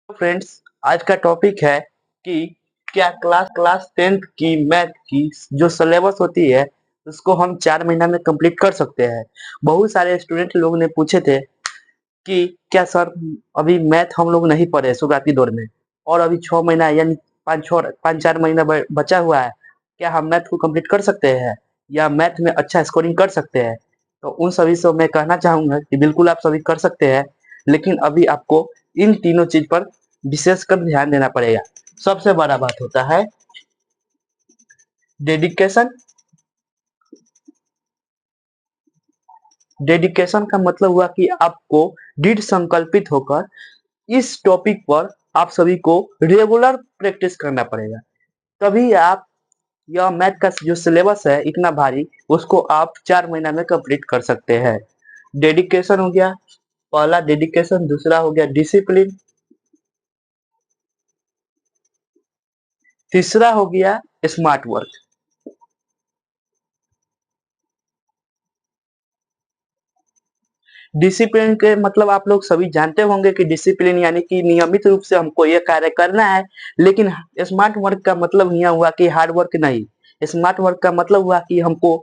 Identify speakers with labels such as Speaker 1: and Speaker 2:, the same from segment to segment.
Speaker 1: Friends, आज का topic है कि क्या क्लास टेंथ की मैथ की जो सिलेबस होती है उसको हम 4 महीना में कंप्लीट कर सकते हैं। बहुत सारे स्टूडेंट लोग ने पूछे थे कि क्या सर अभी मैथ हम लोग नहीं पढ़े शुरुआती दौर में और अभी 6 महीना यानी 5-4 महीना बचा हुआ है, क्या हम मैथ को कंप्लीट कर सकते हैं या मैथ में अच्छा स्कोरिंग कर सकते हैं। तो उन सभी से मैं कहना चाहूंगा कि बिल्कुल आप सभी कर सकते हैं, लेकिन अभी आपको इन तीनों चीज पर विशेषकर ध्यान देना पड़ेगा। सबसे बड़ा बात होता है डेडिकेशन। डेडिकेशन का मतलब हुआ कि आपको दृढ़ संकल्पित होकर इस टॉपिक पर आप सभी को रेगुलर प्रैक्टिस करना पड़ेगा। तभी आप यह मैथ का जो सिलेबस है इतना भारी उसको आप 4 महीना में कंप्लीट कर सकते हैं। डेडिकेशन हो गया पहला डेडिकेशन, दूसरा हो गया डिसिप्लिन, तीसरा हो गया स्मार्ट वर्क। डिसिप्लिन के मतलब आप लोग सभी जानते होंगे कि डिसिप्लिन यानी कि नियमित रूप से हमको ये कार्य करना है, लेकिन स्मार्ट वर्क का मतलब यहाँ हुआ कि हार्ड वर्क नहीं। स्मार्ट वर्क का मतलब हुआ कि हमको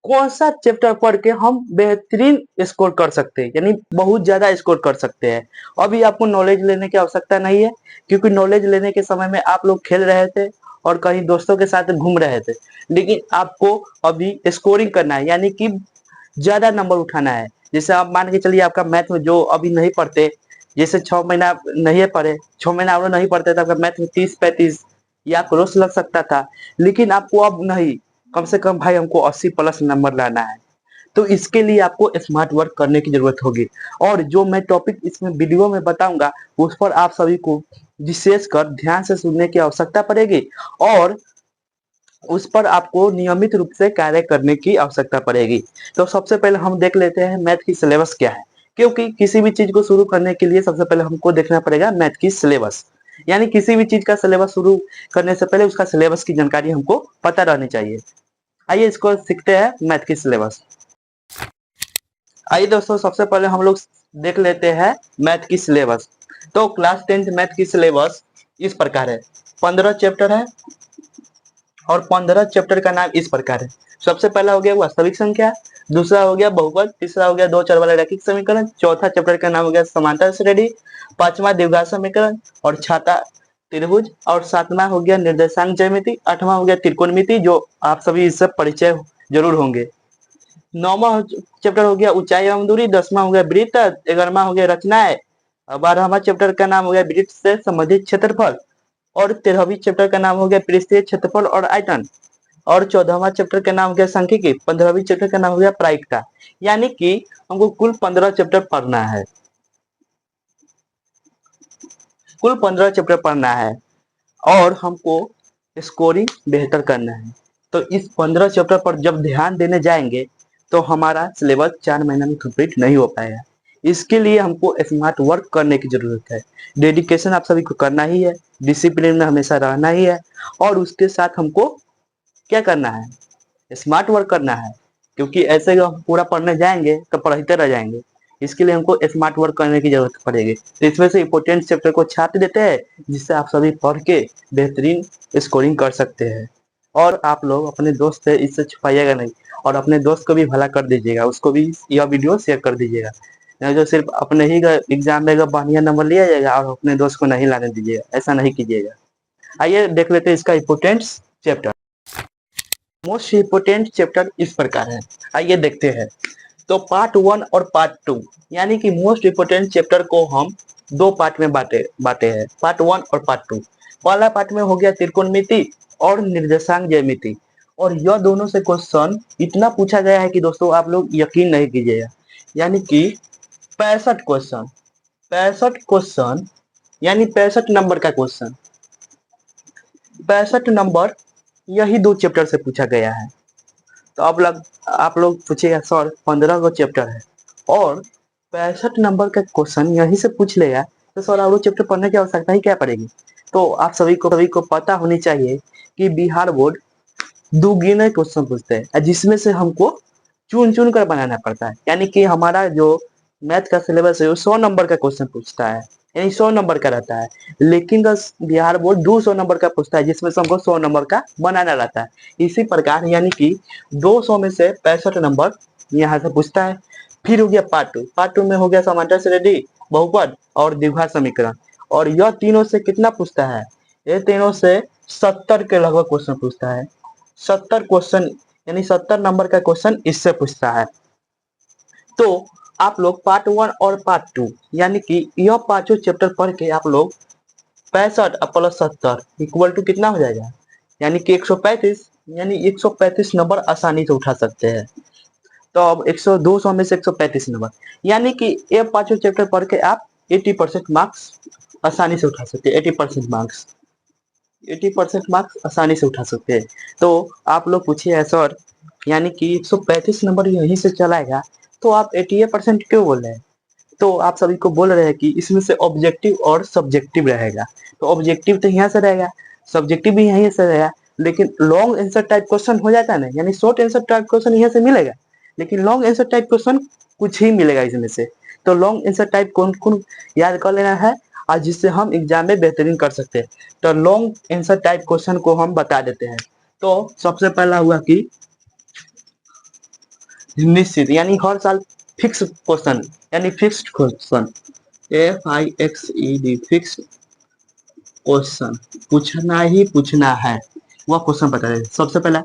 Speaker 1: कौन सा चैप्टर पढ़ के हम बेहतरीन स्कोर कर सकते हैं, यानी बहुत ज्यादा स्कोर कर सकते हैं। अभी आपको नॉलेज लेने की आवश्यकता नहीं है, क्योंकि नॉलेज लेने के समय में आप लोग खेल रहे थे और कहीं दोस्तों के साथ घूम रहे थे, लेकिन आपको अभी स्कोरिंग करना है, यानी कि ज्यादा नंबर उठाना है। जैसे आप मान के चलिए आपका मैथ में जो अभी नहीं पढ़ते, जैसे 6 महीना नहीं पढ़े, 6 महीना आप लोग नहीं पढ़ते तो आपका मैथ में 30-35 या क्रॉस लग सकता था, लेकिन आपको अब नहीं, कम से कम भाई हमको 80+ नंबर लाना है। तो इसके लिए आपको स्मार्ट वर्क करने की जरूरत होगी। और जो मैं टॉपिक इसमें वीडियो में बताऊंगा उस पर आप सभी को विशेषकर ध्यान से सुनने की आवश्यकता पड़ेगी और उस पर आपको नियमित रूप से कार्य करने की आवश्यकता पड़ेगी। तो सबसे पहले हम देख लेते हैं मैथ की सिलेबस क्या है, क्योंकि किसी भी चीज को शुरू करने के लिए सबसे पहले हमको देखना पड़ेगा मैथ की सिलेबस। यानी किसी भी चीज का सिलेबस शुरू करने से पहले उसका सिलेबस की जानकारी हमको पता रहनी चाहिए। आइए इसको सीखते हैं मैथ की सिलेबस। आइए दोस्तों, सबसे पहले हम लोग देख लेते हैं मैथ की सिलेबस। तो क्लास 10th मैथ की सिलेबस इस प्रकार है। 15 चैप्टर है और 15 चैप्टर का नाम इस प्रकार है। सबसे पहला हो गया वास्तविक संख्या, दूसरा हो गया बहुपद, तीसरा हो गया दो चर वाले रैखिक समीकरण, चौथा चैप्टर का नाम हो गया समांतर श्रेणी, पांचवा द्विघात समीकरण और छठा त्रिभुज, और सातवां हो गया निर्देशांक ज्यामिति, आठवां हो गया त्रिकोणमिति, जो आप सभी इससे परिचय जरूर होंगे। नौवां चैप्टर हो गया ऊंचाई एवं दूरी, 10वां हो गया वृत्त, 11वां हो गया रचनाएं, 12वां चैप्टर का नाम हो गया वृत्त से संबंधित क्षेत्रफल, और 13वीं चैप्टर का नाम हो गया पृष्ठीय क्षेत्रफल और आयतन, और 14वां चैप्टर का नाम हो गया सांख्यिकी, 15वीं चैप्टर का नाम हो गया प्रायिकता। यानी कि हमको कुल 15 चैप्टर पढ़ना है, कुल 15 चैप्टर पढ़ना है और हमको स्कोरिंग बेहतर करना है। तो इस 15 चैप्टर पर जब ध्यान देने जाएंगे तो हमारा सिलेबस 4 महीना में कंप्लीट नहीं हो पाएगा। इसके लिए हमको स्मार्ट वर्क करने की जरूरत है। डेडिकेशन आप सभी को करना ही है, डिसिप्लिन में हमेशा रहना ही है, और उसके साथ हमको क्या करना है, स्मार्ट वर्क करना है। क्योंकि ऐसे ही हम पूरा पढ़ने जाएंगे तो पढ़ते रह जाएंगे। इसके लिए हमको स्मार्ट वर्क करने की जरूरत पड़ेगी। तो इसमें से इंपोर्टेंट चैप्टर को छाप देते हैं, जिससे आप सभी पढ़ के बेहतरीन स्कोरिंग कर सकते हैं। और आप लोग अपने दोस्त से इससे छुपाइएगा नहीं, और अपने दोस्त को भी भला कर दीजिएगा, उसको भी यह वीडियो शेयर कर दीजिएगा। नहीं जो सिर्फ अपने ही एग्जाम में बढ़िया नंबर लिया जाएगा और अपने दोस्त को नहीं लाने दीजिएगा, ऐसा नहीं कीजिएगा। आइए देख लेते हैं इसका important chapter. Most important chapter इस प्रकार है, आइए देखते हैं। तो पार्ट 1 और पार्ट 2 यानी कि मोस्ट इम्पोर्टेंट चैप्टर को हम दो पार्ट में बांटे बांटे हैं, पार्ट 1 और पार्ट 2। पहला पार्ट में हो गया त्रिकोणमिति और निर्देशांक ज्यामिति, और यह दोनों से क्वेश्चन इतना पूछा गया है कि दोस्तों आप लोग यकीन नहीं कीजिएगा। यानी कि 65 क्वेश्चन, 65 क्वेश्चन, यानी 65 नंबर का क्वेश्चन, 65 नंबर यही दो चैप्टर से पूछा गया है। तो अब आप लोग पूछेगा सर 15 गो चैप्टर है और 65 नंबर का क्वेश्चन यहीं से पूछ लेगा, तो सर और चैप्टर पढ़ने की आवश्यकता ही क्या पड़ेगी। तो आप सभी को पता होनी चाहिए कि बिहार बोर्ड दुगने क्वेश्चन पूछते हैं, जिसमें से हमको चुन चुन कर बनाना पड़ता है। यानी कि हमारा जो मैथ का सिलेबस है वो 100 नंबर का क्वेश्चन पूछता है, यानी 100 नंबर का रहता है, लेकिन बिहार बोर्ड 200 नंबर का पूछता है, जिसमें से हमको 100 नंबर का बनाना रहता है। इसी प्रकार यानी कि 200 में से 65 नंबर यहाँ से पूछता है। फिर हो गया पार्ट टू। पार्ट टू में हो गया समांतर श्रेणी, बहुपद और द्विघात समीकरण। और यह तीनों से कितना पूछता है? ये तीनों से 70 के लगभग क्वेश्चन पूछता है। 70 क्वेश्चन यानी 70 नंबर का क्वेश्चन इससे पूछता है। तो आप लोग पार्ट 1 और पार्ट 2 यानी कि यह पांचों चैप्टर पढ़ के आप लोग 65 प्लस 70 इक्वल टू कितना हो जाएगा? यानी कि 135, यानी 135 नंबर आसानी से उठा सकते हैं। तो अब 100 200 में से 135 नंबर, यानी कि ये पांचों चैप्टर पढ़ के आप 80% मार्क्स आसानी से उठा सकते हैं। 80% मार्क्स, 80% मार्क्स आसानी से उठा सकते हैं। तो आप लोग पूछिए सर, यानी कि 135 नंबर यहीं से चलाएगा, तो आप 88% क्यों बोल रहे हैं? तो आप सभी को बोल रहे हैं कि इसमें से ऑब्जेक्टिव और सब्जेक्टिव रहेगा। तो ऑब्जेक्टिव तो यहाँ से रहेगा, सब्जेक्टिव भी यहीं से रहेगा, लेकिन लॉन्ग आंसर टाइप क्वेश्चन हो जाता है ना, यानी शॉर्ट आंसर टाइप क्वेश्चन यहाँ से मिलेगा, लेकिन लॉन्ग आंसर टाइप क्वेश्चन कुछ ही मिलेगा इसमें से। तो लॉन्ग आंसर टाइप कौन कौन याद कर लेना है, और जिससे हम एग्जाम में बेहतरीन कर सकते हैं। तो लॉन्ग आंसर टाइप क्वेश्चन को हम बता देते हैं। तो सबसे पहला हुआ कि निश्चित, यानी हर साल फिक्स क्वेश्चन, यानी fixed question, FIXED, fixed question पूछना ही पूछना है, वह क्वेश्चन बता दें। सबसे पहला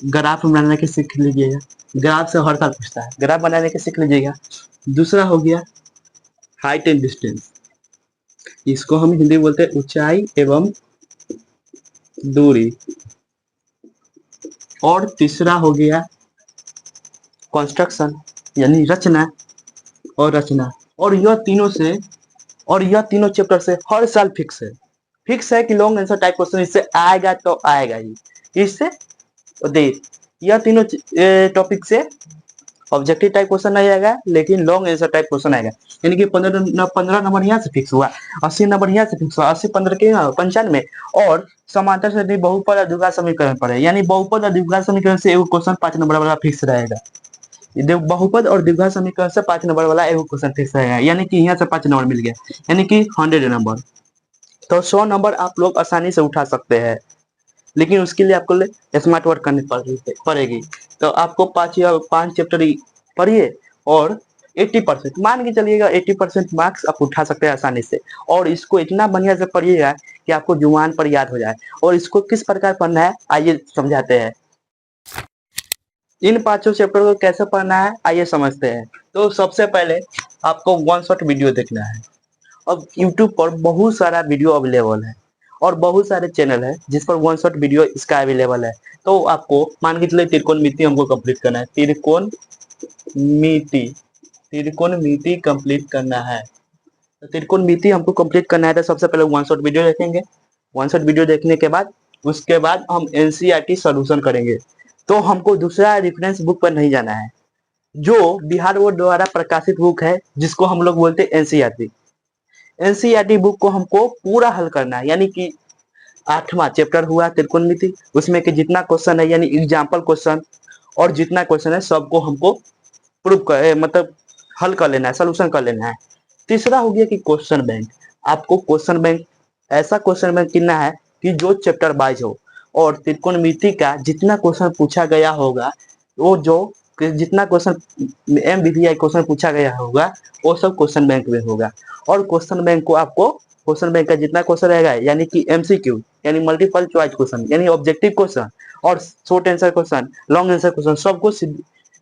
Speaker 1: ग्राफ बनाने के सीख लीजिएगा, ग्राफ से हर साल पूछता है, ग्राफ बनाने के सीख लीजिएगा। दूसरा हो गया हाइट एंड डिस्टेंस, इसको हम हिंदी बोलते हैं ऊंचाई एवं दूरी। और तीसरा हो गया कंस्ट्रक्शन, यानी रचना और रचना। और यह तीनों से, और यह तीनों चैप्टर से हर साल फिक्स है कि लॉन्ग आंसर टाइप क्वेश्चन इससे आएगा तो आएगा ही। इससे देख, यह तीनों टॉपिक से ऑब्जेक्टिव टाइप क्वेश्चन नहीं आएगा, लेकिन लॉन्ग आंसर टाइप क्वेश्चन आएगा। यानी कि 15 नंबर यहाँ से फिक्स हुआ, 80 नंबर यहाँ से फिक्स हुआ, 80 15 के 95। और समांतर श्रेणी बहुपद और द्विघात समीकरण पढ़े, यानी बहुपद और द्विघात समीकरण से एक क्वेश्चन 5 नंबर वाला फिक्स रहेगा। बहुपद और द्विघात समीकरण से 5 नंबर वाला एक क्वेश्चन फिक्स रहेगा, यानी कि यहाँ से 5 नंबर मिल गया, यानी कि 100 नंबर। तो 100 नंबर आप लोग आसानी से उठा सकते हैं, लेकिन उसके लिए आपको स्मार्ट वर्क करनी पड़ेगी। तो आपको 5 चैप्टर पढ़िए और 80% मान के चलिएगा, 80% मार्क्स आप उठा सकते हैं आसानी से। और इसको इतना बढ़िया से पढ़िएगा कि आपको जुबान पर याद हो जाए। और इसको किस प्रकार पढ़ना है आइए समझाते हैं। इन पांचों चैप्टर को कैसे पढ़ना है आइए समझते हैं। तो सबसे पहले आपको वन शॉट वीडियो देखना है। अब YouTube पर बहुत सारा वीडियो अवेलेबल है और बहुत सारे चैनल है जिस पर वन शॉट वीडियो इसका अवेलेबल है। तो आपको मान के चलिए त्रिकोणमिति हमको कंप्लीट करना है, त्रिकोणमिति कंप्लीट करना है। तो त्रिकोणमिति हमको कंप्लीट करना है, तो सबसे पहले वन शॉट वीडियो देखेंगे। वन शॉट वीडियो देखने के बाद उसके बाद हम NCERT सॉल्यूशन करेंगे। तो हमको दूसरा रेफरेंस बुक पर नहीं जाना है, जो बिहार बोर्ड द्वारा प्रकाशित बुक है जिसको हम लोग बोलते हैं NCERT। NCERT बुक को हमको पूरा हल करना है, यानी कि 8वां चैप्टर हुआ त्रिकोणमिति, उसमें के जितना क्वेश्चन है यानी एग्जाम्पल क्वेश्चन और जितना क्वेश्चन है सबको हमको प्रूव कर मतलब हल कर लेना है, सोल्यूशन कर लेना है। तीसरा हो गया कि क्वेश्चन बैंक, आपको क्वेश्चन बैंक, ऐसा क्वेश्चन बैंक चुनना है कि जो चैप्टर वाइज हो, और त्रिकोणमिति का जितना क्वेश्चन पूछा गया होगा, वो जो जितना क्वेश्चन MBBI क्वेश्चन पूछा गया होगा वो सब क्वेश्चन बैंक में होगा। और क्वेश्चन बैंक को आपको, क्वेश्चन बैंक का जितना क्वेश्चन रहेगा यानी कि MCQ यानी मल्टीपल चॉइस क्वेश्चन यानी ऑब्जेक्टिव क्वेश्चन और short answer question, long answer question, सबको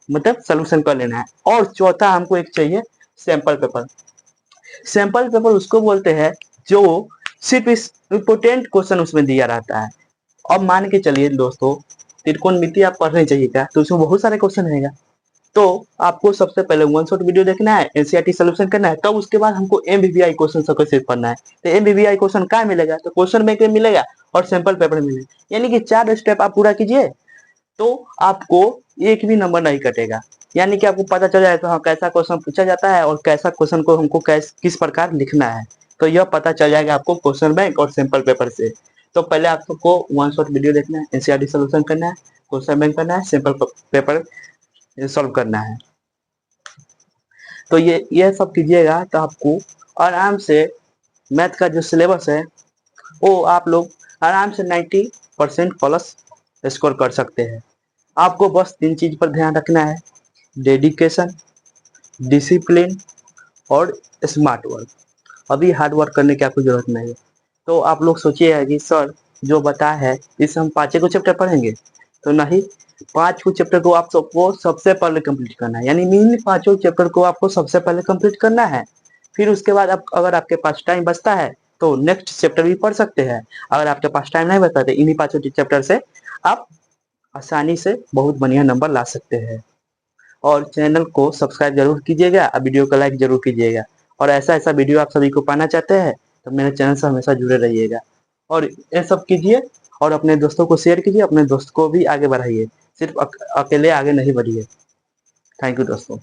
Speaker 1: मतलब सोल्यूशन कर लेना है। और चौथा हमको एक चाहिए सैंपल पेपर। सैंपल पेपर उसको बोलते हैं जो सिर्फ इस इम्पोर्टेंट क्वेश्चन उसमें दिया रहता है। अब मान के चलिए दोस्तों, त्रिकोणमिति आप पढ़ने चाहिएगा तो उसमें बहुत सारे क्वेश्चन रहेगा। तो आपको सबसे पहले वन शॉट वीडियो देखना है, NCERT सोल्यूशन करना है, तब उसके बाद हमको MBBI क्वेश्चन सबको सिर्फ पढ़ना है। तो MBBI क्वेश्चन कहाँ मिलेगा? तो क्वेश्चन बैंक में मिलेगा और सैंपल पेपर में मिलेगा। यानी कि 4 स्टेप आप पूरा कीजिए तो आपको एक भी नंबर नहीं कटेगा। यानी कि आपको पता चल जाएगा हाँ कैसा क्वेश्चन पूछा जाता है और कैसा क्वेश्चन को हमको किस प्रकार लिखना है। तो यह पता चल जाएगा आपको क्वेश्चन बैंक और सैंपल पेपर से। तो पहले आपको वन शॉट वीडियो देखना है, NCERT सोल्यूशन करना है, क्वेश्चन बैंक करना है, सैंपल पेपर सॉल्व करना है। तो ये सब कीजिएगा तो आपको आराम से मैथ का जो सिलेबस है वो आप लोग आराम से 90% प्लस स्कोर कर सकते हैं। आपको बस 3 चीज़ पर ध्यान रखना है, डेडिकेशन, डिसिप्लिन और स्मार्ट वर्क। अभी हार्ड वर्क करने की आपको ज़रूरत नहीं है। तो आप लोग सोचिए कि सर जो बताया है इससे हम 5 को चैप्टर पढ़ेंगे, तो नहीं, 5 को चैप्टर को आप सबको सबसे पहले कंप्लीट करना है, यानी मेन 5 चैप्टर को आपको सबसे पहले कंप्लीट करना है। फिर उसके बाद आप अगर आपके पास टाइम बचता है तो नेक्स्ट चैप्टर भी पढ़ सकते हैं। अगर आपके पास टाइम नहीं बचता तो इन्हीं 5 चैप्टर से आप आसानी से बहुत बढ़िया नंबर ला सकते हैं। और चैनल को सब्सक्राइब जरूर कीजिएगा और वीडियो को लाइक जरूर कीजिएगा। और ऐसा ऐसा वीडियो आप सभी को पाना चाहते हैं तो मेरे चैनल से हमेशा जुड़े रहिएगा और ये सब कीजिए और अपने दोस्तों को शेयर कीजिए, अपने दोस्त को भी आगे बढ़ाइए, सिर्फ अकेले आगे नहीं बढ़िए। थैंक यू दोस्तों।